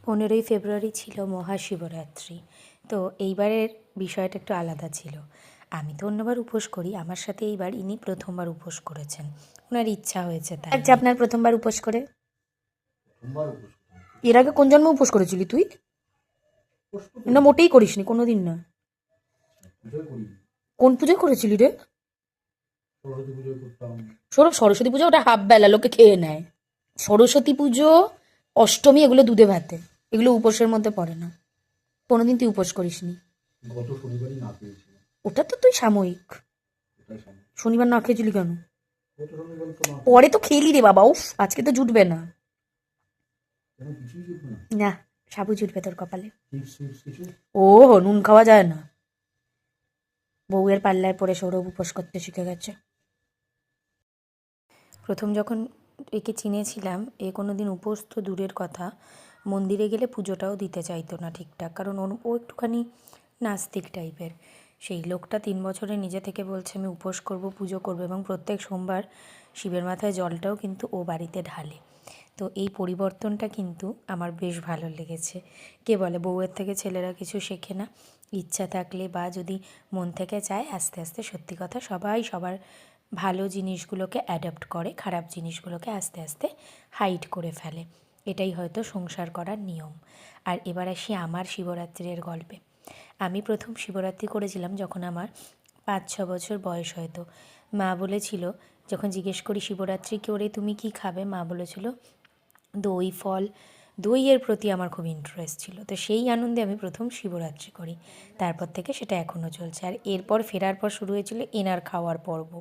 15ই ফেব্রুয়ারি ছিল মহাশিবরাত্রি। তো এইবারের বিষয়টা একটু আলাদা ছিল। আমি তো অন্যবার উপোস করি, আমার সাথে এইবার ইনি প্রথমবার উপোস করেছেন। ওনার ইচ্ছা হয়েছে তাই। আচ্ছা, আপনার প্রথমবার উপোস করে? এর আগে কোন জন্ম উপোস করেছিলি তুই? না, মোটেই করিসনি কোনোদিন না। কোন পুজো করেছিলি রে? সরস্বতী পুজো ওটা হাফ বেলা, লোকে খেয়ে নেয়। সরস্বতী পুজো, অষ্টমী, এগুলো দুধে ভাতে, এগুলো উপোসের মধ্যে পড়ে না। কোনোদিন তুই উপোস করিসনি। ওটা তো তুই সাময়িক। শনিবার না খেয়েছিলি কেন? পরে তো খেলি রে বাবা। উফ, আজকে তো জুটবে না। না, সাবু জুটবে তোর কপালে। ও নুন খাওয়া যায় না। বউয়ের পাল্লায় পরে সৌরভ উপোস করতে শিখে গেছে। প্রথম যখন একে চিনেছিলাম, এ কোনো দিন উপোস তো দূরের কথা, মন্দিরে গেলে পুজোটাও দিতে চাইতো না ঠিকঠাক, কারণ ও একটুখানি নাস্তিক টাইপের। সেই লোকটা 3 বছরে নিজে থেকে বলছে আমি উপোস করব, পুজো করব, এবং প্রত্যেক সোমবার শিবের মাথায় জলটাও কিন্তু ও বাড়িতে ঢালে। তো এই পরিবর্তনটা কিন্তু আমার বেশ ভালো লেগেছে। কে বলে বউয়ের থেকে ছেলেরা কিছু শেখে না? ইচ্ছা থাকলে বা যদি মন থেকে চায়, আস্তে আস্তে সত্যি কথা সবাই সবার ভালো জিনিসগুলোকে অ্যাডাপ্ট করে, খারাপ জিনিসগুলোকে আস্তে আস্তে হাইড করে ফেলে। এটাই হয়তো সংসার করার নিয়ম। আর এবার আসি আমার শিবরাত্রির গল্পে। আমি প্রথম শিবরাত্রি করেছিলাম যখন আমার 5-6 বছর বয়স হয়তো। মা বলেছিল, যখন জিজ্ঞেস করি শিবরাত্রি করে তুমি কি খাবে, মা বলেছিল দই, ফল। দইয়ের প্রতি আমার খুব ইন্টারেস্ট ছিল, তো সেই আনন্দে আমি প্রথম শিবরাত্রি করি। তারপর থেকে সেটা এখনও চলছে। আর এরপর ফেরার পর শুরু হয়েছিল এনার খাওয়ার পর্ব।